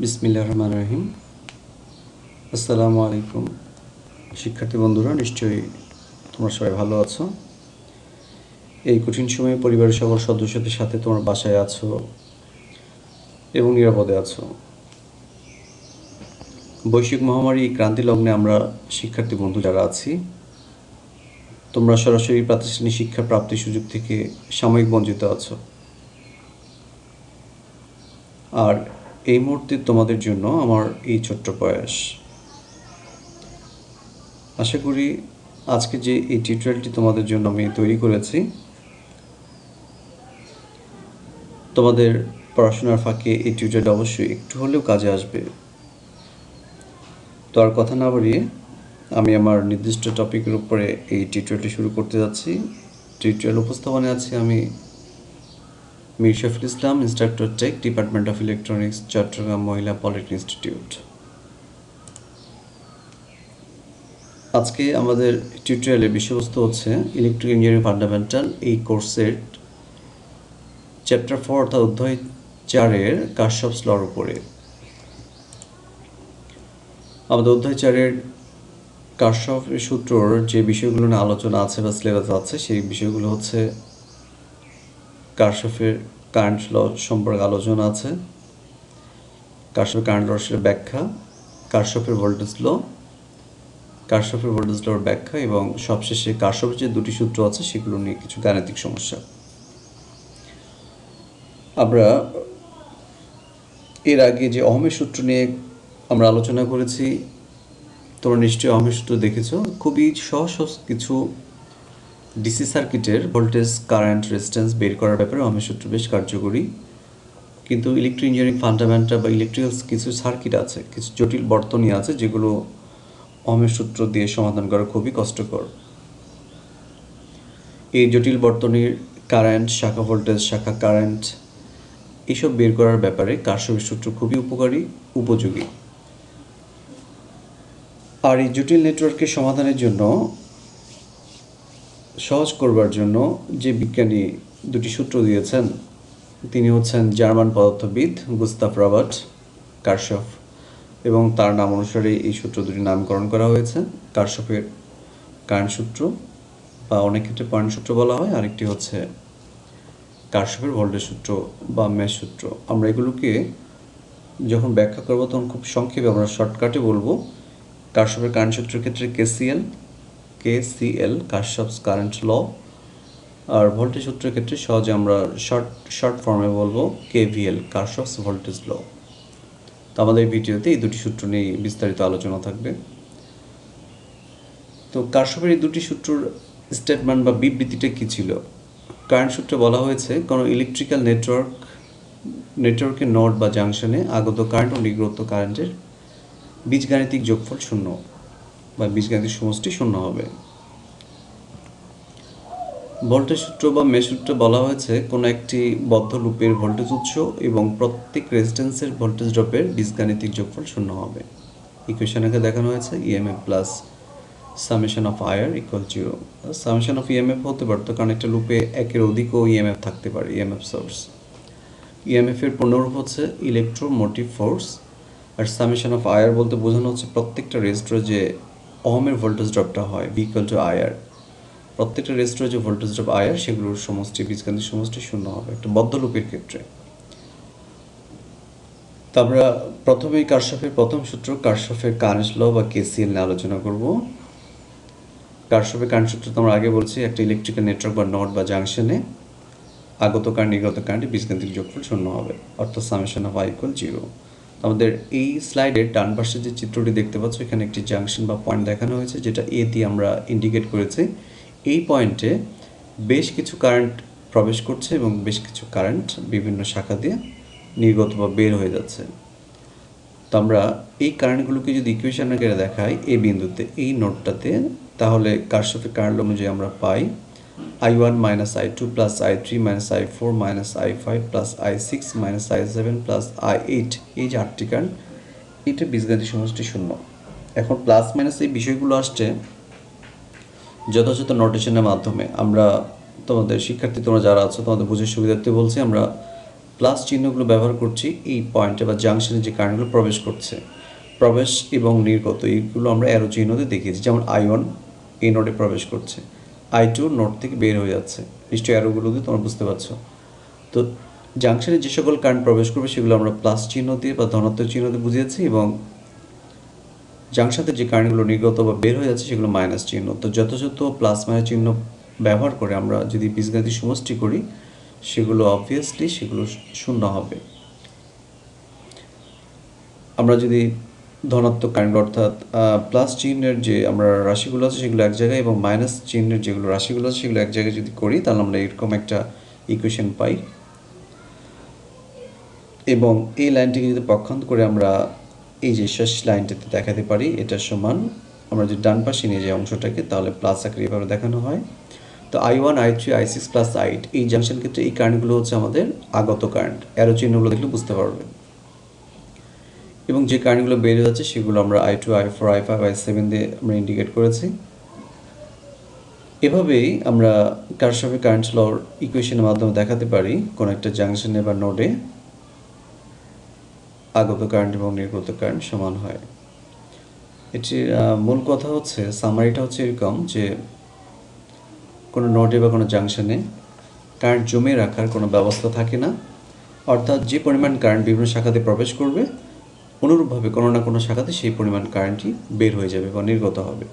বিসমিল্লাহির রহমানির রহিম। আসসালামু আলাইকুম শিক্ষার্থী বন্ধুরা, নিশ্চয়ই তোমরা সবাই ভালো আছো। এই কঠিন সময়ে পরিবারের সকল সদস্যদের সাথে তোমরা বাসায় আছো এবং নিরাপদে আছো। বৈশ্বিক মহামারী ক্রান্তি লগ্নে আমরা শিক্ষার্থী বন্ধু যারা আছি, তোমরা সরাসরি প্রাতিষ্ঠানিক শিক্ষা প্রাপ্তির সুযোগ থেকে সাময়িক বঞ্চিত আছো। আর এই মুহূর্তে তোমাদের জন্য আমার এই ছোট্ট প্রয়াস। আশা করি আজকে যে এই টিউটোরিয়ালটি তোমাদের জন্য আমি তৈরি করেছি, তোমাদের পড়াশোনার ফাঁকে এই টিউটোরিয়ালটা অবশ্যই একটু হলেও কাজে আসবে। তো আর কথা না বাড়িয়ে আমি আমার নির্দিষ্ট টপিকের উপরে এই টিউটোরিয়ালটি শুরু করতে যাচ্ছি। টিউটোরিয়াল উপস্থাপনে আছি আমি Mir Shafiul Islam, instructor tech, department of electronics, Chittagong Mahila polytechnic institute. আজকে আমাদের টিউটোরিয়ালের বিষয়বস্তু হচ্ছে ইলেকট্রিক ইঞ্জিনিয়ারিং ফান্ডামেন্টাল। এই কোর্সের চ্যাপ্টার 4 অর্থাৎ অধ্যায় 4-এর কারশফস লর উপরে। আমাদের অধ্যায় 4-এর কারশফ সূত্রর যে বিষয়গুলো নিয়ে আলোচনা আছে বা সিলেবাস আছে, সেই বিষয়গুলো হচ্ছে কারশফের কারেন্ট ল সম্পর্কে আলোচনা আছে, কারশফের কারেন্ট লর ব্যাখ্যা, কারশফের ভোল্টেজ ল, কারশফের ভোল্টেজ লর ব্যাখ্যা এবং সবশেষে কারশফের যে দুটি সূত্র আছে সেগুলো নিয়ে কিছু গাণিতিক সমস্যা। আমরা এর আগে যে অহমের সূত্র নিয়ে আমরা আলোচনা করেছি, তোমরা নিশ্চয়ই অহমের সূত্র দেখেছ। খুবই সহজ কিছু ডিসি সার্কিটের ভোল্টেজ, কারেন্ট, রেজিস্ট্যান্স বের করার ব্যাপারে অহমের সূত্র বেশ কার্যকরী। কিন্তু ইলেকট্রিক ইঞ্জিনিয়ারিং ফান্ডামেন্টাল বা ইলেকট্রিক্যাল কিছু সার্কিট আছে, কিছু জটিল বর্তনী আছে, যেগুলো অহমের সূত্র দিয়ে সমাধান করা খুবই কষ্টকর। এই জটিল বর্তনীর কারেন্ট, শাখা ভোল্টেজ, শাখা কারেন্ট এইসব বের করার ব্যাপারে কারশফের সূত্র খুবই উপযোগী। আর এই জটিল নেটওয়ার্কের সমাধানের জন্য, সহজ করবার জন্য যে বিজ্ঞানী দুটি সূত্র দিয়েছেন তিনি হচ্ছেন জার্মান পদার্থবিদ গুস্তাভ রবার্ট কারশফ, এবং তার নাম অনুসারে এই সূত্র দুটি নামকরণ করা হয়েছে। কারশফের কারেন্ট সূত্র বা অনেক ক্ষেত্রে পয়েন্ট সূত্র বলা হয়, আরেকটি হচ্ছে কারশফের ভোল্টেজ সূত্র বা মেশ সূত্র। আমরা এগুলোকে যখন ব্যাখ্যা করব তখন খুব সংক্ষেপে আমরা শর্টকাটে বলবো। কারশফের কারেন্ট সূত্রের ক্ষেত্রে কেসিএল কারশফস কারেন্ট ল, আর ভোল্টেজ সূত্রের ক্ষেত্রে সহজে আমরা শর্ট ফর্মে বলবো কেভিএল কারশফস ভোল্টেজ ল। তো আমাদের ভিডিওতে এই দুটি সূত্র নিয়ে বিস্তারিত আলোচনা থাকবে। তো কারশফের এই দুটি সূত্রর স্টেটমেন্ট বা বিবৃতিটা কী ছিল? কারেন্ট সূত্রে বলা হয়েছে কোনো ইলেকট্রিক্যাল নেটওয়ার্কের নোড বা জাংশনে আগত কারেন্ট ও নির্গত কারেন্টের বীজগাণিতিক যোগফল শূন্য বা বীজগাণিতিক সমষ্টি শূন্য হবে। ভোল্টেজ সূত্র বা মেশ সূত্রে বলা হয়েছে কোনো একটি বদ্ধ লুপের ভোল্টেজ উৎস এবং প্রত্যেক রেজিস্ট্যান্সের ভোল্টেজ ড্রপের বীজগাণিতিক যোগফল শূন্য হবে। ইকুয়েশনকে দেখানো হয়েছে EMF plus summation of IR equal 0। Summation of EMF হতে পারতো, কারণ একটা লুপে একের অধিকও ইএমএফ থাকতে পারে, ইএমএফ সোর্স। ইএমএফ এর পূর্ণরূপ হচ্ছে ইলেকট্রোমোটিভ ফোর্স, আর সামেশন অফ আইআর বলতে বোঝানো হচ্ছে প্রত্যেকটা রেজিস্টরে যে ওহমের ভোল্টেজ ড্রপটা হয় ভি ইকুয়াল টু আইআর, প্রত্যেকটা রেজিস্টরে যে ভোল্টেজ ড্রপ আইআর সেগুলোর সমষ্টি, বীজগাণিতিক সমষ্টি শূন্য হবে একটা বদ্ধ লুপের ক্ষেত্রে। তো আমরা প্রথমেই কারশফের প্রথম সূত্র কারশফের কারেন্ট ল বা কেসিএল নিয়ে আলোচনা করব। কারশফের কারেন্ট সূত্র তো আমরা আগে বলছি, একটা ইলেকট্রিক্যাল নেটওয়ার্ক বা নোড বা জাংশনে আগত কারেন্ট নির্গত কারেন্টের বীজগাণিতিক যোগফল শূন্য হবে, অর্থাৎ সামেশন অফ আই ইকুয়াল 0। আমাদের এই স্লাইডের ডান পাশে যে চিত্রটি দেখতে পাচ্ছ, এখানে একটি জাংশন বা পয়েন্ট দেখানো হয়েছে, যেটা এ দিয়ে আমরা ইন্ডিকেট করেছি। এই পয়েন্টে বেশ কিছু কারেন্ট প্রবেশ করছে এবং বেশ কিছু কারেন্ট বিভিন্ন শাখা দিয়ে নির্গত বা বের হয়ে যাচ্ছে। তো আমরা এই কারেন্টগুলোকে যদি ইকুয়েশন আকারে দেখাই এই বিন্দুতে, এই নোডটাতে, তাহলে কারশফের কারেন্ট অনুযায়ী আমরা পাই I1 minus I2 plus I3 minus I4 minus I5 plus I6 minus I7 plus I8, এই যে 8টি কারেন্ট, এইটা বীজগাণিতিক সমষ্টি শূন্য। এখন প্লাস মাইনাস এই বিষয়গুলো আসছে যথাযথ নোটেশনের মাধ্যমে। আমরা তোমাদের শিক্ষার্থী তোমরা যারা আছো তোমাদের বুঝের সুবিধার্থে বলছি, আমরা প্লাস চিহ্নগুলো ব্যবহার করছি এই পয়েন্টে বা জাংশনে যে কারেন্টগুলো প্রবেশ করছে, প্রবেশ এবং নির্গত এইগুলো আমরা অ্যারো চিহ্নতে দেখিয়েছি। যেমন I1 এই নোডে প্রবেশ করছে, I2 নোড থেকে বের হয়ে যাচ্ছে। নিশ্চয়ই অ্যারোগুলো দিয়ে তোমরা বুঝতে পারছো। তো জাংশনে যে সকল কারেন্ট প্রবেশ করবে সেগুলো আমরা প্লাস চিহ্ন দিয়ে বা ধনাত্মক চিহ্ন দিয়ে বুঝিয়েছি, এবং জাংশনে যে কারেন্টগুলো নির্গত বা বের হয়ে যাচ্ছে সেগুলো মাইনাস চিহ্ন। তো যথাযথ প্লাস মাইনাস চিহ্ন ব্যবহার করে আমরা যদি বীজগণিত সমষ্টি করি সেগুলো অবভিয়াসলি সেগুলো শূন্য হবে। আমরা যদি ধনাত্মক কারেন্ট অর্থাৎ প্লাস চিহ্নের যে আমরা রাশিগুলো আছে সেগুলো এক জায়গায় এবং মাইনাস চিহ্নের যেগুলো রাশিগুলো আছে সেগুলো এক জায়গায় যদি করি তাহলে আমরা এরকম একটা ইকুয়েশন পাই। এবং এই লাইনটিকে যদি পক্ষান্তর করে আমরা এই যে শেষ লাইনটাতে দেখাতে পারি এটা সমান, আমরা যদি ডান পাশে নিয়ে যাই অংশটাকে তাহলে প্লাস আকারে এভাবে দেখানো হয়। তো I1 I3 I6 plus I8 এই জাংশন ক্ষেত্রে এই কারেন্টগুলো হচ্ছে আমাদের আগত কারেন্ট, অ্যারো চিহ্নগুলো দেখলে বুঝতে পারবে। এবং যে কারেন্টগুলো বের হয়ে যাচ্ছে সেগুলো আমরা I2 I4 I5 I7 দিয়ে আমরা ইন্ডিকেট করেছি। এভাবেই আমরা কারশফের কারেন্ট লর ইকুয়েশনের মাধ্যমে দেখাতে পারি কোনো একটা জাংশনে বা নোডে আগত কারেন্ট এবং নির্গত কারেন্ট সমান হয়। এটির মূল কথা হচ্ছে, সামারিটা হচ্ছে এরকম যে কোনো নোডে বা কোনো জাংশনে কারেন্ট জমে রাখার কোনো ব্যবস্থা থাকে না, অর্থাৎ যে পরিমাণ কারেন্ট বিভিন্ন শাখাতে প্রবেশ করবে অনুরূপভাবে কোনো না কোনো শাখাতে সেই পরিমাণ কারেন্টই বের হয়ে যাবে বা নির্গত হবে।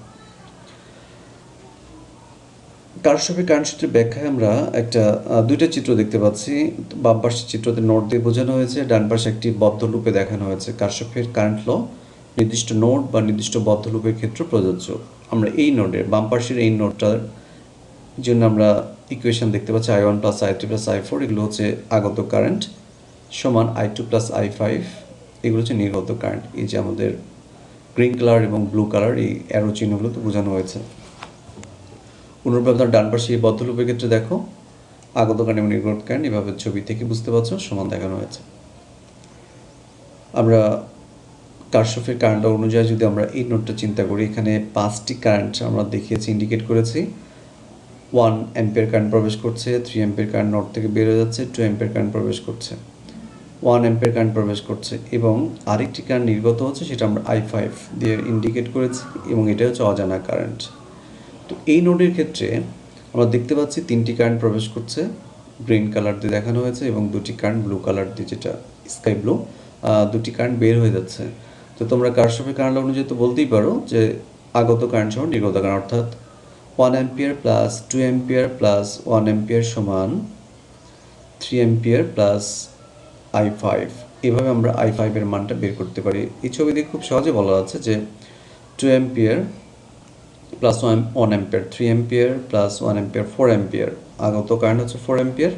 কারশফের কারেন্ট সূত্রের ব্যাখ্যায় আমরা একটা দুইটা চিত্র দেখতে পাচ্ছি। বাম পাশের চিত্রতে নোড দিয়ে বোঝানো হয়েছে, ডান পাশে একটি বদ্ধ লুপে দেখানো হয়েছে। কারশফের কারেন্ট ল নির্দিষ্ট নোড বা নির্দিষ্ট বদ্ধ লুপের ক্ষেত্রে প্রযোজ্য। আমরা এই নোডের বাম পাশের এই নোডটার জন্য আমরা ইকুয়েশন দেখতে পাচ্ছি I1 plus I3 plus I4 এগুলো হচ্ছে আগত কারেন্ট সমান I2 প্লাস I5 এগুলো হচ্ছে নির্গত কারেন্ট। এই যে আমাদের গ্রিন কালার এবং ব্লু কালার এই অ্যারো চিহ্নগুলোতে বোঝানো হয়েছে। অনুরূপভাবে ডান পাশে এই বদ্ধ লুপের ক্ষেত্রে দেখো আগত কারেন্ট এবং নির্গত কারেন্ট এভাবে ছবি থেকে বুঝতে পারছো সমান দেখানো হয়েছে। আমরা কারশফের কারেন্ট ল অনুযায়ী যদি আমরা এই নোটটা চিন্তা করি, এখানে 5টি কারেন্ট আমরা দেখিয়েছি, ইন্ডিকেট করেছি। 1 অ্যাম্পিয়ার কারেন্ট প্রবেশ করছে, 3 অ্যাম্পিয়ার কারেন্ট নোড থেকে বের হয়ে যাচ্ছে, 2 অ্যাম্পিয়ার কারেন্ট প্রবেশ করছে, 1 অ্যাম্পিয়ার কারেন্ট প্রবেশ করছে, এবং আরেকটি কারেন্ট নির্গত হচ্ছে সেটা আমরা I5 দিয়ে ইন্ডিকেট করেছি, এবং এটা হচ্ছে অজানা কারেন্ট। তো এই নোডের ক্ষেত্রে আমরা দেখতে পাচ্ছি 3টি কারেন্ট প্রবেশ করছে, গ্রিন কালার দিয়ে দেখানো হয়েছে, এবং 2টি কারেন্ট ব্লু কালার দিয়ে, যেটা স্কাই ব্লু, 2টি কারেন্ট বের হয়ে যাচ্ছে। তো তোমরা কারশফের কারেন্ট ল অনুযায়ী তো বলতেই পারো যে আগত কারেন্ট সমান নির্গত কারেন্ট, অর্থাৎ 1 ampere plus 2 ampere plus 1 ampere সমান 3 অ্যাম্পিয়ার প্লাস I5। এভাবে আমরা I5 এর মানটা বের করতে পারি। এই ছবি দিয়ে খুব সহজে বলা যাচ্ছে যে 2 ampere plus 1 ampere, 3 ampere plus 1 ampere, 4 ampere. আগত কারেন্ট হচ্ছে 4 অ্যাম্পিয়ার,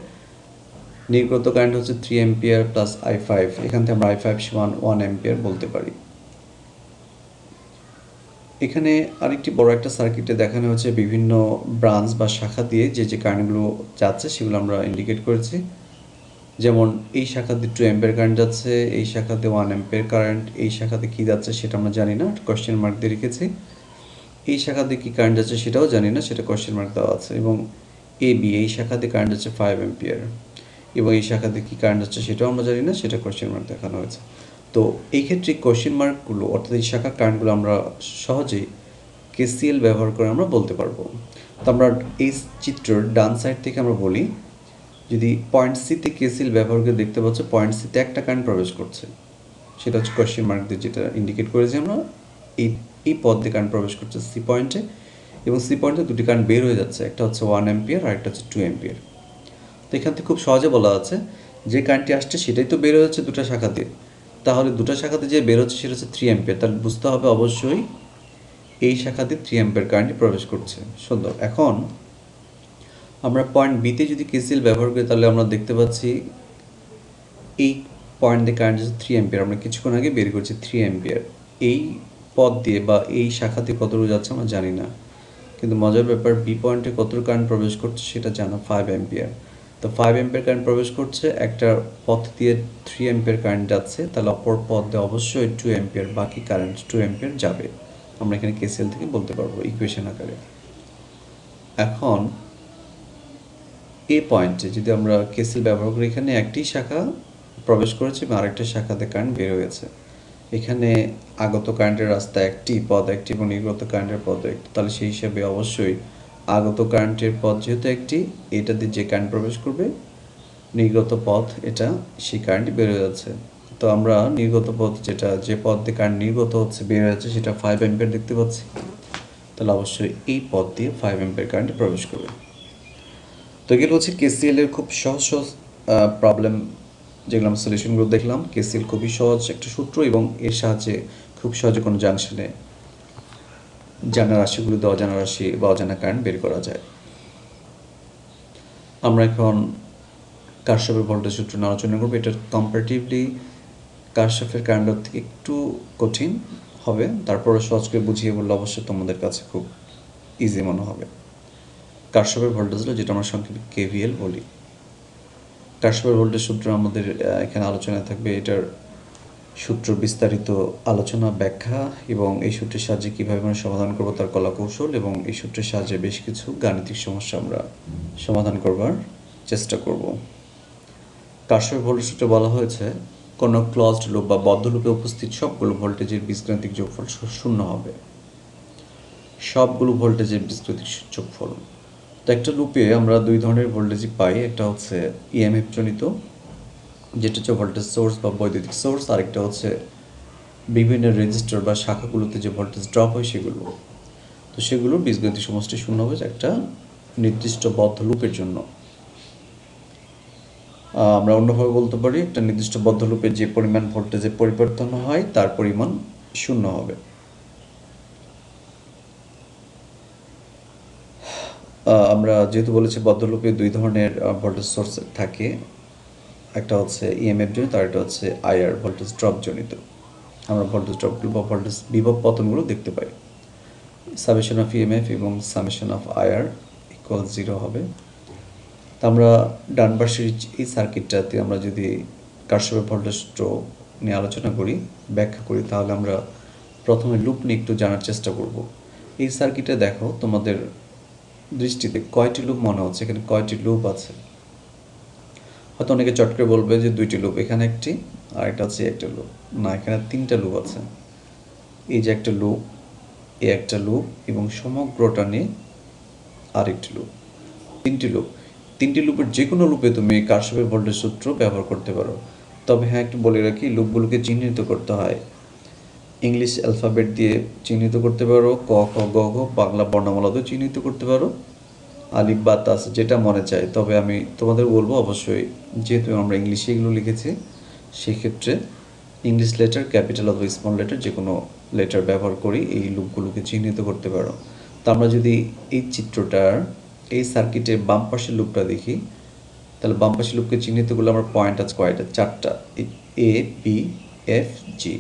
নির্গত কারেন্ট হচ্ছে 3 অ্যাম্পিয়ার প্লাস I5। এখান থেকে আমরা I5 সমান 1 অ্যাম্পিয়ার বলতে পারি। এখানে আরেকটি বড় একটা সার্কিটে দেখানো হচ্ছে বিভিন্ন ব্রাঞ্চ বা শাখা দিয়ে যে যে কারেন্টগুলো যাচ্ছে সেগুলো আমরা ইন্ডিকেট করেছি। যেমন এই শাখাতে 2 অ্যাম্পিয়ার কারেন্ট যাচ্ছে, এই শাখাতে 1 অ্যাম্পিয়ার কারেন্ট, এই শাখাতে কী যাচ্ছে সেটা আমরা জানি না, কোয়েশ্চেন মার্ক দিয়ে রেখেছি। এই শাখাতে কী কারেন্ট যাচ্ছে সেটাও জানি না, সেটা কোয়েশ্চেন মার্ক দেওয়া আছে। এবং এই শাখাতে কারেন্ট যাচ্ছে 5 অ্যাম্পিয়ার, এবং এই শাখাতে কী কারেন্ট যাচ্ছে সেটাও আমরা জানি না, সেটা কোয়েশ্চেন মার্ক দেখানো হয়েছে। তো এই ক্ষেত্রে কোয়েশ্চেন মার্কগুলো অর্থাৎ এই শাখার কারেন্টগুলো আমরা সহজেই KCL ব্যবহার করে আমরা বলতে পারবো। তো আমরা এই চিত্রের ডান সাইড থেকে আমরা বলি, যদি পয়েন্ট সিতে KCL ব্যবহার করে দেখতে পাচ্ছ পয়েন্ট সিতে একটা কারেন্ট প্রবেশ করছে, সেটা হচ্ছে কোয়েশ্চেন মার্ক দিয়ে যেটা ইন্ডিকেট করেছি আমরা, এই পথ দিয়ে কারেন্ট প্রবেশ করছে সি পয়েন্টে, এবং সি পয়েন্টে 2টি কারেন্ট বের হয়ে যাচ্ছে, একটা হচ্ছে 1 অ্যাম্পিয়ার আর একটা হচ্ছে 2 অ্যাম্পিয়ার। তো এখান থেকে খুব সহজে বলা আছে যে কারেন্টটি আসছে সেটাই তো বের হয়ে যাচ্ছে দুটো শাখা দিয়ে, তাহলে দুটো শাখাতে যে বের হচ্ছে সেটা হচ্ছে 3 অ্যাম্পিয়ার, তাহলে বুঝতে হবে অবশ্যই এই শাখাতে 3 অ্যাম্পিয়ার কারেন্ট প্রবেশ করছে। সুন্দর। এখন আমরা পয়েন্ট বিতে যদি KCL ব্যবহার করি তাহলে আমরা দেখতে পাচ্ছি এই পয়েন্ট দিয়ে কারেন্ট হচ্ছে 3 অ্যাম্পিয়ার, আমরা কিছুক্ষণ আগে বের করছি 3 অ্যাম্পিয়ার। এই পথ দিয়ে বা এই শাখাতে কতটুকু যাচ্ছে আমরা জানি না, কিন্তু মজার ব্যাপার বি পয়েন্টে কতটুকু কারেন্ট প্রবেশ করছে সেটা জানা, 5 অ্যাম্পিয়ার। তো 5 অ্যাম্পিয়ার কারেন্ট প্রবেশ করছে, একটা পথ দিয়ে 3 অ্যাম্পিয়ার কারেন্ট যাচ্ছে, তাহলে অপর পথ দিয়ে অবশ্যই 2 অ্যাম্পিয়ার, বাকি কারেন্ট 2 অ্যাম্পিয়ার যাবে। আমরা এখানে KCL থেকে বলতে পারবো ইকুয়েশন আকারে। এখন এ পয়েন্টে যদি আমরা কেসিএল ব্যবহার করি, এখানে একটি শাখা প্রবেশ করেছে এবং আরেকটা শাখাতে কারেন্ট বের হয়েছে। এখানে আগত কারেন্টের রাস্তা একটি, পথ একটি এবং নির্গত কারেন্টের পথ একটি, তাহলে সেই হিসাবে অবশ্যই আগত কারেন্টের পথ যেহেতু একটি, এটা দিয়ে যে কারেন্ট প্রবেশ করবে, নির্গত পথ এটা, সেই কারেন্টই বের হয়ে যাচ্ছে। তো আমরা নির্গত পথ যেটা, যে পথ দিয়ে কারেন্ট নির্গত হচ্ছে, বের হয়ে যাচ্ছে, সেটা 5 অ্যাম্পিয়ার দেখতে পাচ্ছি। তাহলে অবশ্যই এই পথ দিয়ে 5 অ্যাম্পিয়ার কারেন্ট প্রবেশ করবে। তো এগুলো হচ্ছে কেসিএল এর খুব সহজ সহজ প্রবলেম, যেগুলো আমরা সলিউশনগুলো দেখলাম। কেসিএল খুবই সহজ একটা সূত্র এবং এর সাহায্যে খুব সহজে কোনো জাংশনে জানা রাশিগুলো দিয়ে অজানা রাশি বা অজানা কারেন্ট বের করা যায়। আমরা এখন কারশফের ভোল্টেজ সূত্র নিয়ে আলোচনা করবো। এটা কম্পারেটিভলি কারশফের কারেন্টের থেকে একটু কঠিন হবে, তারপরে সহজ করে বুঝিয়ে বললে অবশ্যই তোমাদের কাছে খুব ইজি মনে হবে। কারশফের ভোল্টেজ হলো, যেটা আমরা সংক্ষেপে কেভিএল বলি। কারশফের ভোল্টেজ সূত্র আমাদের এখানে আলোচনায় থাকবে। এটার সূত্র বিস্তারিত আলোচনা, ব্যাখ্যা এবং এই সূত্রের সাহায্যে কীভাবে আমরা সমাধান করবো তার কলাকৌশল, এবং এই সূত্রের সাহায্যে বেশ কিছু গাণিতিক সমস্যা আমরা সমাধান করবার চেষ্টা করব। কারশফের ভোল্টেজ সূত্রে বলা হয়েছে, কোনো ক্লজড লুপ বা বদ্ধ লুপে উপস্থিত সবগুলো ভোল্টেজের বীজগাণিতিক যোগফল শূন্য হবে। সবগুলো ভোল্টেজের বীজগাণিতিক যোগফল। তো একটা লুপে আমরা দুই ধরনের ভোল্টেজই পাই। একটা হচ্ছে ইএমএফ জনিত, যেটা হচ্ছে ভোল্টেজ সোর্স বা বৈদ্যুতিক সোর্স, আরেকটা হচ্ছে বিভিন্ন রেজিস্টার বা শাখাগুলোতে যে ভোল্টেজ ড্রপ হয় সেগুলো। তো সেগুলোর বীজগাণিতিক সমষ্টি শূন্য হবে একটা নির্দিষ্ট বদ্ধ লুপের জন্য। আমরা অন্যভাবে বলতে পারি, একটা নির্দিষ্ট বদ্ধ লুপে যে পরিমাণ ভোল্টেজের পরিবর্তন হয় তার পরিমাণ শূন্য হবে। আমরা যেহেতু বলেছি বদ্ধ লুপে দুই ধরনের ভোল্টেজ সোর্স থাকে, একটা হচ্ছে ইএমএফ জনিত, আর একটা হচ্ছে আইআর ভোল্টেজ ড্রপ জনিত। আমরা ভোল্টেজ ড্রপগুলো বা ভোল্টেজ বিভব পতনগুলো দেখতে পাই। সামেশন অফ ইএমএফ এবং সামেশন অফ আইআর ইকুয়াল 0 হবে। তা আমরা ডান পাশের এই সার্কিটটাতে আমরা যদি কারশফের ভোল্টেজ সূত্র নিয়ে আলোচনা করি, ব্যাখ্যা করি, তাহলে আমরা প্রথমে লুপ নিয়ে একটু জানার চেষ্টা করব। এই সার্কিটে দেখো তোমাদের দৃষ্টিতে কয়টি লুপ মনে হচ্ছে, এখানে কয়টি লুপ আছে? হয়তো অনেকে চট করে বলবে যে 2টি লুপ, এখানে একটি আর এটা হচ্ছে একটা লুপ। না, এখানে 3টা লুপ আছে। এই যে একটা লুপ, এই একটা লুপ এবং সমগ্রটা নিয়ে আরেকটি লুপ, 3টি লুপ। 3টি লুপের যে কোনো লুপে তুমি কারশফের ভোল্টেজ সূত্র ব্যবহার করতে পারো। তবে হ্যাঁ, একটু বলে রাখি, লুপগুলোকে চিহ্নিত করতে হয়। ইংলিশ অ্যালফাবেট দিয়ে চিহ্নিত করতে পারো, ক খ গ ঘ বাংলা বর্ণমালা দিয়ে চিহ্নিত করতে পারো, আলিফ বা তাস যেটা মনে চায়। তবে আমি তোমাদের বলবো, অবশ্যই যেহেতু আমরা ইংলিশে এগুলো লিখেছি, সেক্ষেত্রে ইংলিশ লেটার, ক্যাপিটাল অথবা স্মল লেটার যে কোনো লেটার ব্যবহার করি এই লুপগুলোকে চিহ্নিত করতে পারো। তো আমরা যদি এই চিত্রটার এই সার্কিটের বাম পাশের লুপটা দেখি, তাহলে বাম পাশের লুপকে চিহ্নিত করলে আমার পয়েন্ট আছে কয়টা? 4টা, এ বি এফ জি।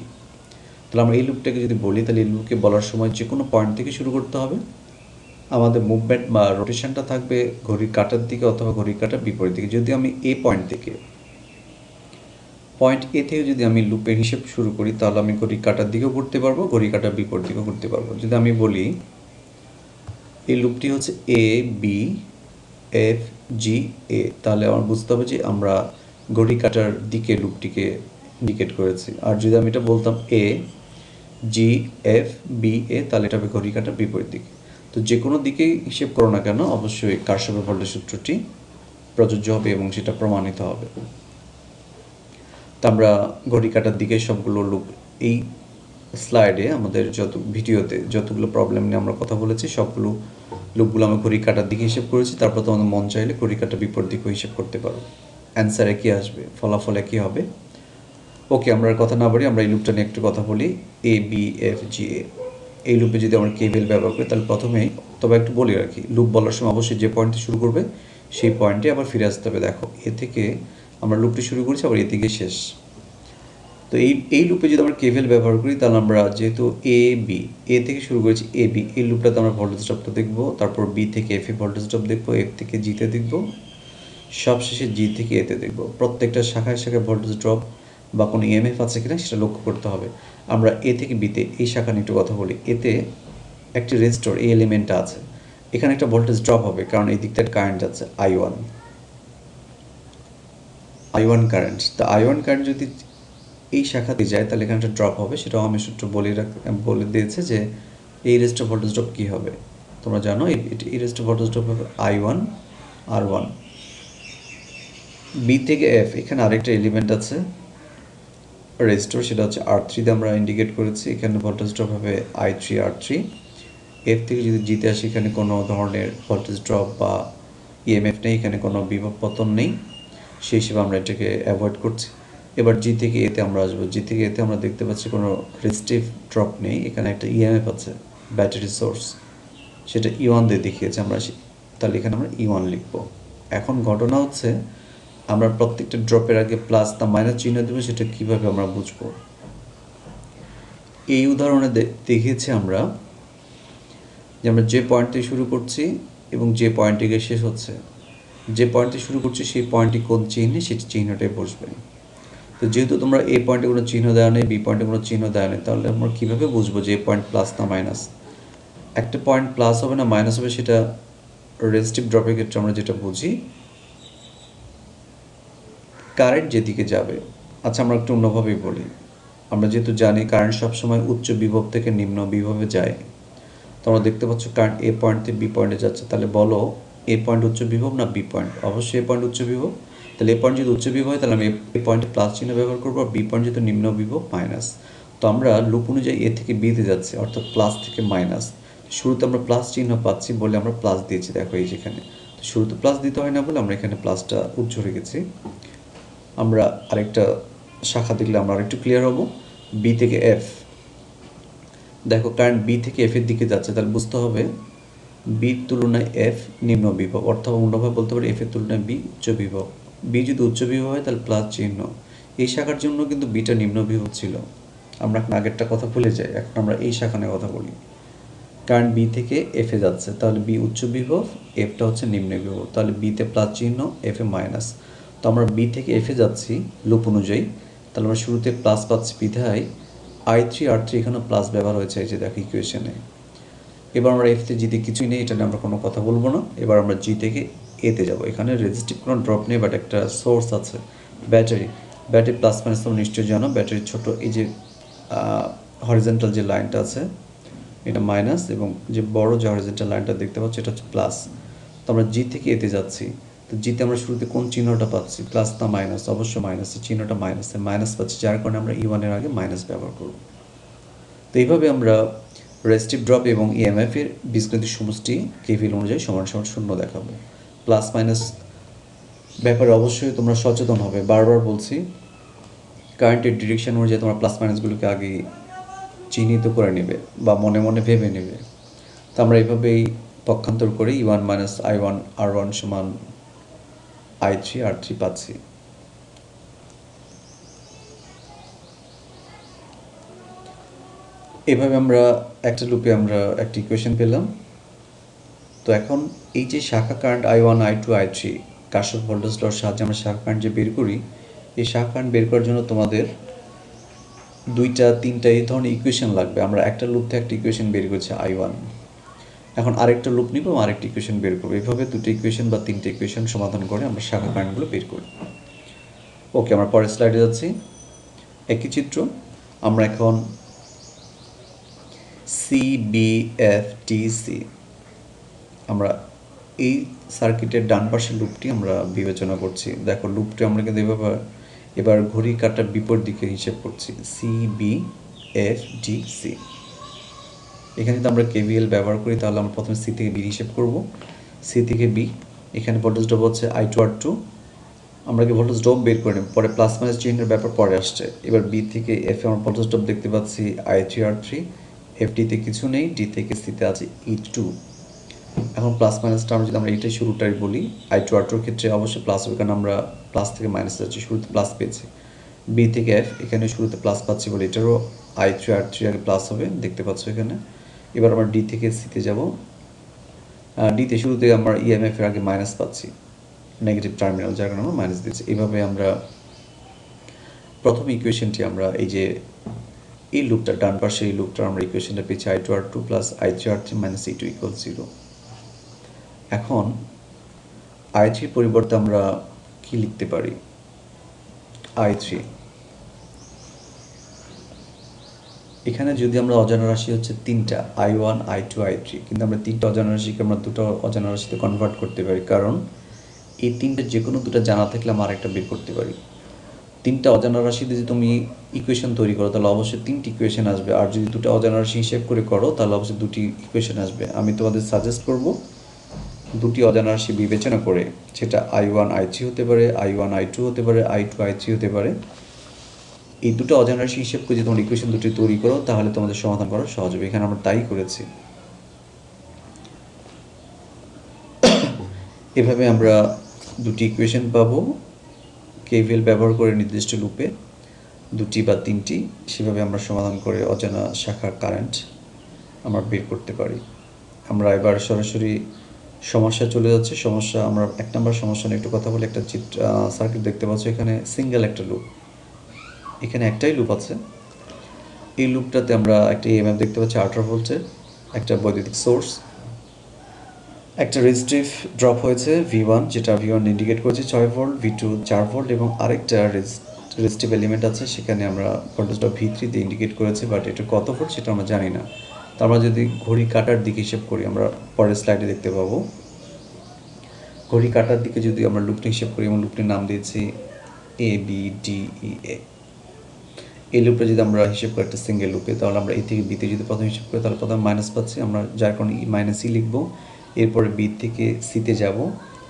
তাহলে আমরা এই লুপটাকে যদি বলি, তাহলে এই লুপকে বলার সময় যে কোনো পয়েন্ট থেকে শুরু করতে হবে। আমাদের মুভমেন্ট বা রোটেশনটা থাকবে ঘড়ির কাঁটার দিকে অথবা ঘড়ির কাঁটার বিপরীত দিকে। যদি আমি এ পয়েন্ট থেকে, পয়েন্ট এ থেকে যদি আমি লুপের হিসেব শুরু করি, তাহলে আমি ঘড়ির কাঁটার দিকেও করতে পারবো, ঘড়ির কাঁটার বিপরীত দিকেও করতে পারবো। যদি আমি বলি এই লুপটি হচ্ছে এ বি এফ জি এ, তাহলে আমার বুঝতে হবে যে আমরা ঘড়ির কাঁটার দিকে লুপটিকে ইন্ডিকেট করেছি। আর যদি আমি এটা বলতাম এ জি এফ বি এ, তাহলে এটা হবে ঘড়ির কাঁটার বিপরীত দিকে। তো যে কোনো দিকেই হিসেব করো না কেন, অবশ্যই কারশফের ভোল্টেজ সূত্রটি প্রযোজ্য হবে এবং সেটা প্রমাণিত হবে। তো আমরা ঘড়ি কাটার দিকে সবগুলো লুপ, এই স্লাইডে আমাদের ভিডিওতে যতগুলো প্রবলেম নিয়ে আমরা কথা বলেছি, সবগুলো লুপগুলো আমরা ঘড়ি কাটার দিকে হিসেব করেছি। তারপর তোমাদের মন চাইলে ঘড়ি কাটার বিপরীত দিকেও হিসেব করতে পারো, অ্যান্সার একই আসবে, ফলাফল একই হবে। ওকে, আমরা কথা না বাড়ি আমরা এই লুপটা নিয়ে একটু কথা বলি। এ বি এফ জি এ, এই লুপে যদি আমরা কেভিএল ব্যবহার করি, তাহলে প্রথমেই তবে একটু বলি রাখি, লুপ বলার সময় অবশ্যই যে পয়েন্টে শুরু করবে সেই পয়েন্টে আবার ফিরে আসতে হবে। দেখো, এ থেকে আমরা লুপটি শুরু করেছি, আবার এ থেকে শেষ। তো এই লুপে যদি আমরা কেভিএল ব্যবহার করি, তাহলে আমরা যেহেতু এ বি, এ থেকে শুরু করেছি এ বি, এই লুপটাতে আমরা ভোল্টেজ ড্রপটা দেখবো, তারপর বি থেকে এফ এ ভোল্টেজ ড্রপ দেখবো, এফ থেকে জিতে দেখবো, সবশেষে জি থেকে এতে দেখবো। প্রত্যেকটা শাখায় শাখায় ভোল্টেজ ড্রপ বা কোনো ইএমএফ আছে কিনা সেটা লক্ষ্য করতে হবে। আমরা এ থেকে বিতে, এই শাখা নিয়ে একটু কথা বলি। এতে একটি রেজিস্টর, এই এলিমেন্টটা আছে, এখানে একটা ভোল্টেজ ড্রপ হবে, কারণ এই দিকটার কারেন্ট যাচ্ছে I1। I1 কারেন্ট, তো I1 কারেন্ট যদি এই শাখাতে যায় তাহলে এখানে একটা ড্রপ হবে, সেটাও আমি সূত্র বলে দিয়েছে যে এই রেজিস্টার ভোল্টেজ ড্রপ কী হবে। তোমরা জানো এই রেজিস্টার ভোল্টেজ ড্রপ হবে I1 R1। বি থেকে এফ, এখানে আরেকটা এলিমেন্ট আছে রেজিস্টর, সেটা হচ্ছে R3 দিয়ে আমরা ইন্ডিকেট করেছি। এখানে ভোল্টেজ ড্রপ হবে I3 R3। এফ থেকে যদি জিতে আসি, এখানে কোনো ধরনের ভোল্টেজ ড্রপ বা ইএমএফ নেই, এখানে কোনো বিভব পতন নেই, সেই হিসেবে আমরা এটাকে অ্যাভয়েড করছি। এবার জি থেকে এতে আমরা আসবো। জি থেকে এতে আমরা দেখতে পাচ্ছি কোনো রেজিস্টিভ ড্রপ নেই, এখানে একটা ইএমএফ আছে ব্যাটারি সোর্স, সেটা E1 দিয়ে দেখিয়েছে আমরা, তাহলে এখানে আমরা E1 লিখব। এখন ঘটনা হচ্ছে আমরা প্রত্যেকটা ড্রপের আগে প্লাস না মাইনাস চিহ্ন দেবো, সেটা কীভাবে আমরা বুঝবো। এই উদাহরণে দেখিয়েছি আমরা যে আমরা যে পয়েন্ট থেকে শুরু করছি এবং যে পয়েন্টে গিয়ে শেষ হচ্ছে, যে পয়েন্টে শুরু করছি সেই পয়েন্টটি কোন চিহ্নে, সেটি চিহ্নটাই বসবে। তো যেহেতু তোমরা এ পয়েন্টে কোনো চিহ্ন দেওয়া নেই, বি পয়েন্টে কোনো চিহ্ন দেওয়া নেই, তাহলে আমরা কীভাবে বুঝবো যে এ পয়েন্ট প্লাস না মাইনাস। একটা পয়েন্ট প্লাস হবে না মাইনাস হবে, সেটা রেজিস্টিভ ড্রপের ক্ষেত্রে আমরা যেটা বুঝি কারেন্ট যেদিকে যাবে। আচ্ছা, আমরা একটু অন্যভাবেই বলি। আমরা যেহেতু জানি কারেন্ট সবসময় উচ্চ বিভব থেকে নিম্ন বিভবে যায়, তোমরা দেখতে পাচ্ছ কারেন্ট এ পয়েন্ট থেকে বি পয়েন্টে যাচ্ছে, তাহলে বলো এ পয়েন্ট উচ্চ বিভব না বি পয়েন্ট? অবশ্যই এ পয়েন্ট উচ্চ বিভব। তাহলে এ পয়েন্ট যদি উচ্চ বিভব হয় তাহলে আমি এ পয়েন্টে প্লাস চিহ্ন ব্যবহার করবো, আর বি পয়েন্ট যেহেতু নিম্ন বিভব মাইনাস। তো আমরা লুপ অনুযায়ী এ থেকে বিতে যাচ্ছি, অর্থাৎ প্লাস থেকে মাইনাস। শুরুতে আমরা প্লাস চিহ্ন পাচ্ছি বলে আমরা প্লাস দিয়েছি, দেখো এই যেখানে। তো শুরুতে প্লাস দিতে হয় না বলে আমরা এখানে প্লাসটা উজ্জ্ব রেখেছি। আমরা আরেকটা শাখা দেখলে আমরা আরেকটু ক্লিয়ার হব। বি থেকে এফ, দেখো কারেন্ট বি থেকে এফের দিকে যাচ্ছে, তাহলে বুঝতে হবে বির তুলনায় এফ নিম্ন বিভব, অর্থাৎ অন্যভাবে বলতে পারি এফের তুলনায় বি উচ্চ বিভব। বি যদি উচ্চ বিভব হয় তাহলে প্লাস চিহ্ন। এই শাখার জন্য কিন্তু বিটা নিম্ন বিভব ছিল, আমরা এখন আগেরটা কথা ভুলে যাই, এখন আমরা এই শাখা নিয়ে কথা বলি। কারেন্ট বি থেকে এফে যাচ্ছে, তাহলে বি উচ্চ বিভব, এফটা হচ্ছে নিম্ন বিভব, তাহলে বিতে প্লাস চিহ্ন, এফে মাইনাস। তো আমরা বি থেকে এফে যাচ্ছি লুপ অনুযায়ী, তাহলে আমরা শুরুতে প্লাস পাচ্ছি বিধায় I3 R3 এখানে প্লাস ব্যবহার হয়েছে, এই যে দেখো ইকুয়েশনে। এবার আমরা এফ থেকে জিতে কিছুই নেই, এটা নিয়ে আমরা কোনো কথা বলবো না। এবার আমরা জি থেকে এতে যাব। এখানে রেজিস্টিভ কোনো ড্রপ নেই, বাট একটা সোর্স আছে ব্যাটারি। ব্যাটারি প্লাস মাইনাস তোমরা নিশ্চয়ই জানো, ব্যাটারির ছোট এই যে হরিজেন্টাল যে লাইনটা আছে এটা মাইনাস, এবং যে বড় যে হরিজেন্টাল লাইনটা দেখতে পাচ্ছি এটা হচ্ছে প্লাস। তো আমরা জি থেকে এতে যাচ্ছি, তো জিতে আমরা শুরুতে কোন চিহ্নটা পাচ্ছি, প্লাস না মাইনাস? অবশ্যই মাইনাসের চিহ্নটা, মাইনাস পাচ্ছি, যার কারণে আমরা E1-এর আগে মাইনাস ব্যবহার করব। তো এইভাবে আমরা রেজিস্টিভ ড্রপ এবং ইএমএফ এর বীজগণিতিক সমষ্টি কেভিএল অনুযায়ী সমান সমান শূন্য দেখাবো। প্লাস মাইনাস ব্যাপারে অবশ্যই তোমরা সচেতন হবে, বারবার বলছি। কারেন্টের ডিরেকশন অনুযায়ী তোমরা প্লাস মাইনাসগুলোকে আগে চিহ্নিত করে নেবে বা মনে মনে ভেবে নেবে। তো আমরা এইভাবেই পক্ষান্তর করে E1 মাইনাস I1 R1 সমান I3 R3 পাচ্ছি। এভাবে আমরা একটা লুপে আমরা একটা ইকুয়েশন পেলাম। তো এখন এই যে শাখা current I1 I2 I3 কারশফ voltage লর সাহায্যে আমরা শাখা কারেন্ট যে বের করি, এই শাখা কারেন্ট বের করার জন্য তোমাদের দুইটা তিনটা এই ধরনের ইকুয়েশন লাগবে। আমরা একটা লুপ থেকে একটা ইকুয়েশন বের করেছি I1, এখন আরেকটা লুপ নিব, আরেকটা ইকুয়েশন বের করবো। এইভাবে দুটো ইকুয়েশন বা তিনটে ইকুয়েশন সমাধান করে আমরা শাখা কারেন্টগুলো বের করি। ওকে, আমরা পরের স্লাইডে যাচ্ছি। একই চিত্র, আমরা এখন CBFTC, আমরা এই সার্কিটের ডান পাশের লুপটি আমরা বিবেচনা করছি। দেখো লুপটি আমরা কিন্তু এবার ঘড়ি কাঁটার বিপরীত দিকে হিসেব করছি। CBFDC, এখানে যদি আমরা কেভিএল ব্যবহার করি তাহলে আমরা প্রথমে সি থেকে বি হিসেব করব। সি থেকে বি, এখানে ভোল্টেজ ড্রপ হচ্ছে I2 R2, আমরা কি ভোল্টেজ ড্রপ বের করে নেব, পরে প্লাস মাইনাস চিহ্নের ব্যাপার পরে আসছে। এবার বি থেকে এফে আমরা ভোল্টেজ ড্রপ দেখতে পাচ্ছি I3 R3, এফডিতে কিছু নেই, ডি থেকে সিতে আছে E2। এখন প্লাস মাইনাসটা আমরা যদি আমরা এটাই শুরুটাই বলি, I2 R2-র ক্ষেত্রে অবশ্যই প্লাস হবে, কারণ আমরা প্লাস থেকে মাইনাস যাচ্ছি, শুরুতে প্লাস পেয়েছি। বি থেকে এফ, এখানে শুরুতে প্লাস পাচ্ছি বলে এটারও I3 R3 আগে প্লাস হবে, দেখতে পাচ্ছ এখানে। এবার আমরা ডি থেকে সিতে যাব। ডিতে শুরুতে আমরা ইএমএফ এর আগে মাইনাস পাচ্ছি, নেগেটিভ টার্মিনাল, যার কারণে আমরা মাইনাস দিচ্ছি। এইভাবে আমরা প্রথম ইকুয়েশনটি আমরা এই যে এই লুপটা ডান পাশে এই লুপটা আমরা ইকুয়েশনটা পেয়েছি I2 R2 plus I3 R3 minus E2 equal 0। এখন I3 পরিবর্তে আমরা কি লিখতে পারি? i3। এখানে যদি আমরা অজানা রাশি হচ্ছে তিনটা i1 i2 i3, কিন্তু আমরা তিনটা অজানা রাশিকে আমরা দুটো অজানা রাশিতে কনভার্ট করতে পারি, কারণ এই তিনটে যে কোনো দুটো জানা থাকলে আমরা আরেকটা বের করতে পারি। তিনটা অজানা রাশিতে যদি তুমি ইকুয়েশন তৈরি করো তাহলে অবশ্যই তিনটি ইকুয়েশন আসবে, আর যদি দুটো অজানা রাশি হিসেব করে করো তাহলে অবশ্যই দুটি ইকুয়েশন আসবে। আমি তোমাদের সাজেস্ট করব দুটি অজানা রাশি বিবেচনা করে, সেটা i1 i3 হতে পারে, i1 i2 হতে পারে, i2 i3 হতে পারে। এই দুটো অজানা রাশি হিসেব করে যদি তোমরা ইকুয়েশন দুটি তৈরি করো তাহলে তোমাদের সমাধান করা সহজ হবে। এখানে আমরা তাই করেছি। এভাবে আমরা দুটি ইকুয়েশন পাবো কেভিএল ব্যবহার করে নির্দিষ্ট লুপে, দুটি বা তিনটি, সেভাবে আমরা সমাধান করে অজানা শাখার কারেন্ট আমরা বের করতে পারি। আমরা এবার সরাসরি সমস্যা চলে যাচ্ছে। সমস্যা আমরা 1 নম্বর সমস্যা নিয়ে একটু কথা বলি। একটা সার্কিট দেখতে পাচ্ছ, এখানে সিঙ্গেল একটা লুপ, এখানে একটাই লুপ আছে। এই লুপটাতে আমরা একটা ইএমএফ দেখতে পাচ্ছি 18 ভোল্টের, একটা বৈদ্যুতিক সোর্স, একটা রেজিস্টিভ ড্রপ হয়েছে V1, যেটা V1 ইন্ডিকেট করেছে 6 ভোল্ট, V2 4 ভোল্ট, এবং আরেকটা রেজিস্টিভ এলিমেন্ট আছে, সেখানে আমরা ভোল্টেজটা V3 দিয়ে ইন্ডিকেট করেছে, বাট এটা কত ভোল্ট সেটা আমরা জানি না। তো আমরা যদি ঘড়ি কাটার দিকে হিসেব করি, আমরা পরের স্লাইডে দেখতে পাবো, ঘড়ি কাটার দিকে যদি আমরা লুপটি হিসেব করি, এবং লুপটির নাম দিয়েছি ABDEA। এই লুপটা যদি আমরা হিসেব করি একটা সিঙ্গেল লুপে, তাহলে আমরা A থেকে B তে যদি প্রথম হিসেব করি তাহলে প্রথমে মাইনাস পাচ্ছি আমরা, যার কারণে -E লিখবো। এরপরে B থেকে C তে যাব।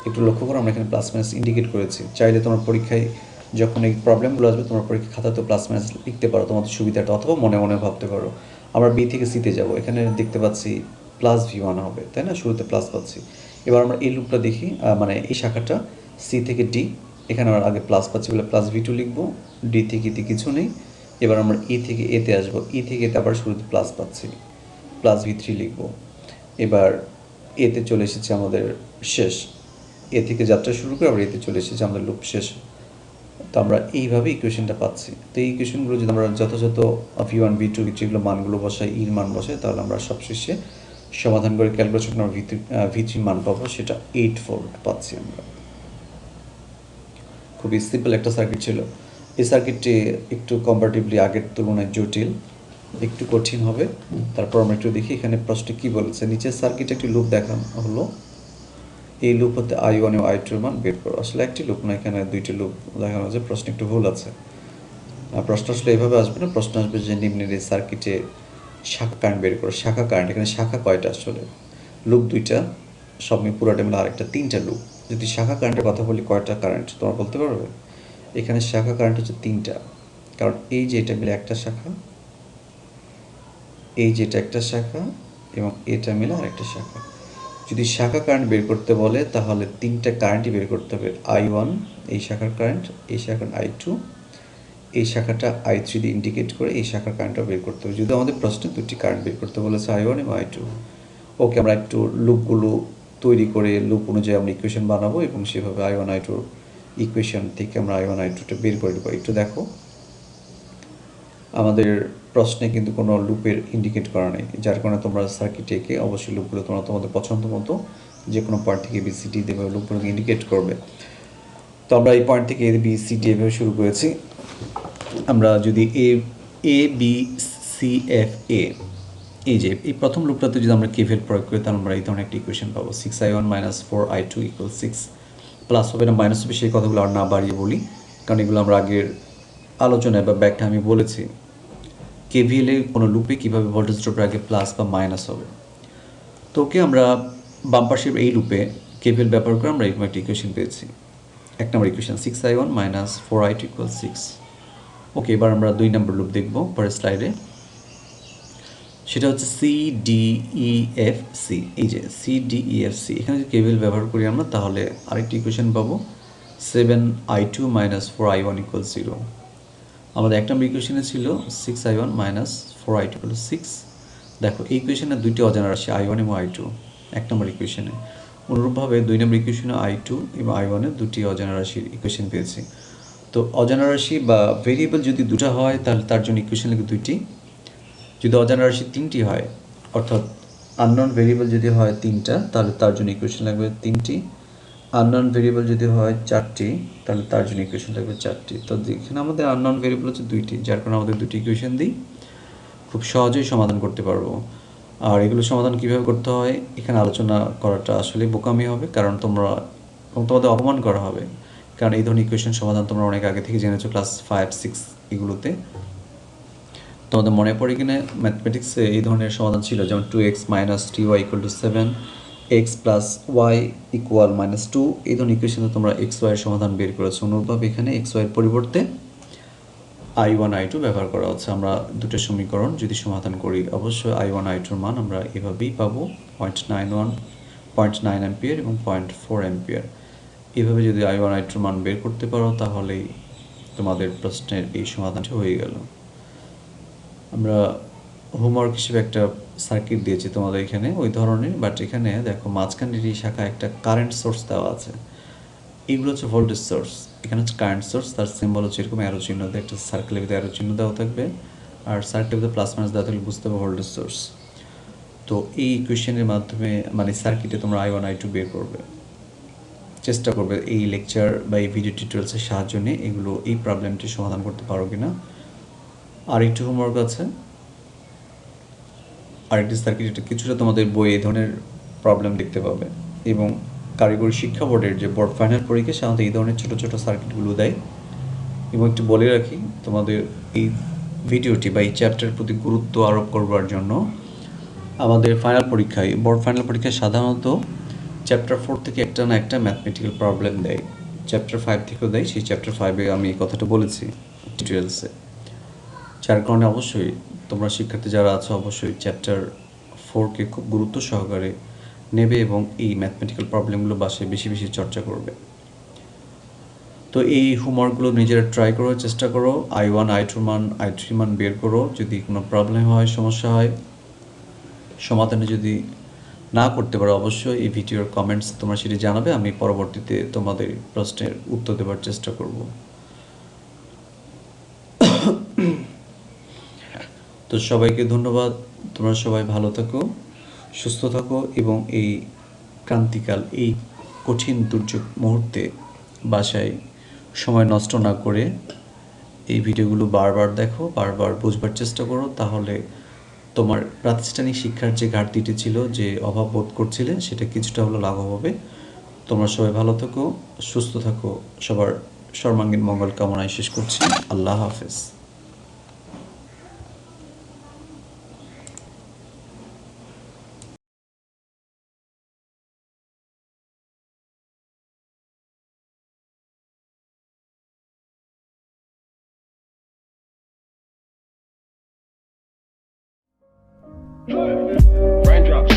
একটু লক্ষ্য করো আমরা এখানে প্লাস মাইনাস ইন্ডিকেট করেছি। চাইলে তোমার পরীক্ষায় যখন এই প্রবলেমগুলো আসবে তোমার পরীক্ষা খাতাতেও প্লাস মাইনাস লিখতে পারো তোমাদের সুবিধাটা, অথবা মনে মনে ভাবতে পারো। আমরা B থেকে C তে যাব, এখানে দেখতে পাচ্ছি প্লাস V1 হবে, তাই না? শুরুতে প্লাস পাচ্ছি। এবার আমরা এই লুপটা দেখি, মানে এই শাখাটা C থেকে D, এখানে আমরা আগে প্লাস পাচ্ছি বলে প্লাস V2 লিখবো। D থেকে E কিছু নেই। এবার আমরা E থেকে A তে আসবো, E থেকে এতে আবার শুরুতে প্লাস পাচ্ছি, প্লাস V3 লিখবো। এবার এতে চলে এসেছে আমাদের শেষ, এ থেকে যাত্রা শুরু করে আবার এতে চলে এসেছে আমাদের লুপ শেষ। তো আমরা এইভাবে ইকুয়েশনটা পাচ্ছি। তো এই ইকুয়েশনগুলো যদি আমরা যথাযথ V1 V2 যেগুলো মানগুলো বসাই, ইর মান বসাই, তাহলে আমরা সবশেষে সমাধান করে ক্যালকুলেশন আমরা V3 মান পাবো, সেটা 8 ভোল্ট পাচ্ছি আমরা। খুবই সিম্পল একটা সার্কিট ছিল। এই সার্কিটটি একটু কম্পারেটিভলি আগের তুলনায় জটিল, একটু কঠিন হবে। তারপর আমরা একটু দেখি এখানে প্রশ্নে কী বলেছে। নিচের সার্কিটে একটি লুপ দেখানো হলো, এই লুপ হতে i1 এবং i2 এর মান বের করো। আসলে একটি লুপ না, এখানে দুইটি লুপ দেখানো হয়েছে। প্রশ্নে একটু ভুল আছে। প্রশ্ন আসলে এইভাবে আসবে না, প্রশ্ন আসবে যে নিম্নের এই সার্কিটে শাখা কারেন্ট বের করো। শাখা কারেন্ট, এখানে শাখা কয়টা? আসলে লুপ দুইটা, সব মিলে পুরোটা মিলে আরেকটা, তিনটা লুপ। যদি শাখা কারেন্টের কথা বলি কয়টা কারেন্ট তোমরা বলতে পারবে? এখানে শাখা কারেন্ট হচ্ছে তিনটা, কারণ এই যে এটা মিলে একটা শাখা, এই যেটা একটা শাখা, এবং এটা মিলে আরেকটা শাখা। যদি শাখা কারেন্ট বের করতে বলে তাহলে তিনটা কারেন্টই বের করতে হবে। i1 এই শাখার কারেন্ট, এই শাখার i2, এই শাখাটা i3 দিয়ে ইন্ডিকেট করে এই শাখার কারেন্টটা বের করতে হবে। যদি আমাদের প্রশ্নে দুটি কারেন্ট বের করতে বলেছে, i1 এবং i2। ওকে, আমরা একটু লুপগুলো তৈরি করে লুপ অনুযায়ী আমরা ইকুয়েশন বানাবো, এবং সেভাবে i1 i2 ইকুয়েশন থেকে আমরা i1 i2টা বের করে দেবো। একটু দেখো, আমাদের প্রশ্নে কিন্তু কোনো লুপের ইন্ডিকেট করা নেই, যার কারণে তোমরা সার্কিটে এঁকে অবশ্যই লুপগুলো তোমরা তোমাদের পছন্দ মতো যে কোনো পয়েন্ট থেকে BCD দেবে, লুপগুলো ইন্ডিকেট করবে। তো আমরা এই পয়েন্ট থেকে ABCD এভাবে শুরু করেছি। আমরা যদি ABCFA, এই যে এই প্রথম লুপটাতে যদি আমরা KVL প্রয়োগ করি তাহলে আমরা এই ধরনের একটা ইকুয়েশন পাবো, 6i1 - 4i2 = 6। প্লাস হবে না মাইনাস হবে সেই কথাগুলো আর না বাড়িয়ে বলি, কারণ এগুলো আমরা আগের আলোচনায় বা ব্যাখ্যা আমি বলেছি। KVL এর কোনো লুপে কীভাবে ভোল্টেজ ড্রপের আগে প্লাস বা মাইনাস হবে। তো ওকে, আমরা বাম পাশের এই লুপে KVL ব্যবহার করে আমরা এরকম একটা ইকুয়েশন পেয়েছি। 1 নম্বর ইকুয়েশন 6i1 - 4i2 = 6। ওকে, এবার আমরা 2 নম্বর লুপ দেখব পরের স্লাইডে। সেটা হচ্ছে CDEFC। এই যে CDEFC, এখানে যদি KVL ব্যবহার করি আমরা তাহলে আরেকটি ইকুয়েশন পাবো, 7i2 - 4i1 = 0। আমাদের 1 নম্বর ইকুয়েশনে ছিল 6i1 - 4i2 = 6। দেখো এই ইকুয়েশনে দুইটি অজানা রাশি i1 এবং i2 1 নম্বর ইকুয়েশনে। অনুরূপভাবে 2 নম্বর ইকুয়েশনে i2 এবং i1 এর দুটি অজানা রাশির ইকুয়েশন পেয়েছি। তো অজানা রাশি বা ভেরিয়েবল যদি দুটো হয় তাহলে তার জন্য ইকুয়েশন লাগবে দুইটি। যদি অজানা রাশি তিনটি হয়, অর্থাৎ আননোন ভেরিয়েবল যদি হয় তিনটা, তাহলে তার জন্য ইকুয়েশন লাগবে তিনটি। আননোন ভেরিয়েবল যদি হয় 4টি, তাহলে তার জন্য ইকুয়েশন থাকবে 4টি। তো এখানে আমাদের আননোন ভেরিয়েবল হচ্ছে 2টি, যার কারণে আমাদের 2টি ইকুয়েশন দিই, খুব সহজেই সমাধান করতে পারবো। আর এগুলো সমাধান কীভাবে করতে হয় এখানে আলোচনা করাটা আসলে বোকামি হবে, কারণ তোমাদের অপমান করা হবে, কারণ এই ধরনের ইকুয়েশন সমাধান তোমরা অনেক আগে থেকে জেনেছো ক্লাস 5, 6 এগুলোতে। তোমাদের মনে পড়ে কিনা ম্যাথমেটিক্সে এই ধরনের সমাধান ছিল, যেমন 2x - 3y = 7, x + y = -2, এই ধরনের ইকুয়েশনে তোমরা x y এর সমাধান বের করেছো। অনুরূপভাবে এখানে x y এর পরিবর্তে i1 i2 ব্যবহার করা হচ্ছে। আমরা দুটো সমীকরণ যদি সমাধান করি, অবশ্যই i1 i2 এর মান আমরা এভাবেই পাবো, 0.9 অ্যাম্পিয়ার এবং 0.4 অ্যাম্পিয়ার। এভাবে যদি i1 i2 এর মান বের করতে পারো, তাহলেই তোমাদের প্রশ্নের এই সমাধানটি হয়ে গেল। আমরা হোমওয়ার্ক হিসেবে একটা সার্কিট দিয়েছি তোমাদের এখানে ওই ধরনের, বাট এখানে দেখো মাঝখানের এই শাখায় একটা কারেন্ট সোর্স দেওয়া আছে। এইগুলো হচ্ছে ভোল্টেজ সোর্স, এখানে হচ্ছে কারেন্ট সোর্স, তার সিম্বল হচ্ছে এরকম অ্যারো চিহ্ন দিয়ে, একটা সার্কেলের ভিতরে অ্যারো চিহ্ন দেওয়া থাকবে, আর সার্কেলের ভিতরে প্লাস মাইনাস দেওয়া থাকলে বুঝতে হবে ভোল্টেজ সোর্স। তো এই ইকুয়েশনের মাধ্যমে মানে সার্কিটে তোমরা i1 i2 বের করবে, চেষ্টা করবে এই লেকচার বা এই ভিডিও টিউটোরিয়ালসের সাহায্য নিয়ে এগুলো এই প্রবলেমটি সমাধান করতে পারো কিনা। আর একটু হোমওয়ার্ক আছে, আরেকটি সার্কিট, এটা কিছুটা তোমাদের বই এই ধরনের প্রবলেম দেখতে পাবে, এবং কারিগরি শিক্ষা বোর্ডের যে বোর্ড ফাইনাল পরীক্ষা সাধারণত এই ধরনের ছোটো ছোটো সার্কিটগুলো দেয়। এবং একটু বলে রাখি, তোমাদের এই ভিডিওটি বা এই চ্যাপ্টারের প্রতি গুরুত্ব আরোপ করবার জন্য আমাদের ফাইনাল পরীক্ষায়, বোর্ড ফাইনাল পরীক্ষায় সাধারণত চ্যাপ্টার 4 থেকে একটা না একটা ম্যাথমেটিক্যাল প্রবলেম দেয়, চ্যাপ্টার 5 থেকেও দেয়। সেই চ্যাপ্টার 5-এ আমি এই কথাটা বলেছি টিউটোরিয়ালসে, যার কারণে অবশ্যই তোমরা শিক্ষার্থী যারা আছো অবশ্যই চ্যাপ্টার 4-কে খুব গুরুত্ব সহকারে নেবে এবং এই ম্যাথমেটিক্যাল প্রবলেমগুলো বাসায় বেশি বেশি চর্চা করবে। তো এই হোমওয়ার্কগুলো নিজেরা ট্রাই করার চেষ্টা করো, i1 i2 মান i3 মান বের করো। যদি কোনো প্রবলেম হয়, সমস্যা হয়, সমাধানে যদি না করতে পারো, অবশ্যই এই ভিডিওর কমেন্টস তোমরা সেটি জানাবে, আমি পরবর্তীতে তোমাদের প্রশ্নের উত্তর দেওয়ার চেষ্টা করব। তো সবাইকে ধন্যবাদ, তোমরা সবাই ভালো থাকো, সুস্থ থাকো, এবং এই ক্রান্তিকাল, এই কঠিন দুর্যোগ মুহূর্তে বাসায় সময় নষ্ট না করে এই ভিডিওগুলো বারবার দেখো, বারবার বুঝবার চেষ্টা করো, তাহলে তোমার প্রাতিষ্ঠানিক শিক্ষার যে ঘাটতিটি ছিল, যে অভাব বোধ করছিলে, সেটা কিছুটা হলো লাঘব হবে। তোমরা সবাই ভালো থাকো, সুস্থ থাকো, সবার সর্বাঙ্গীন মঙ্গল কামনায় শেষ করছি। আল্লাহ হাফেজ। Raindrops.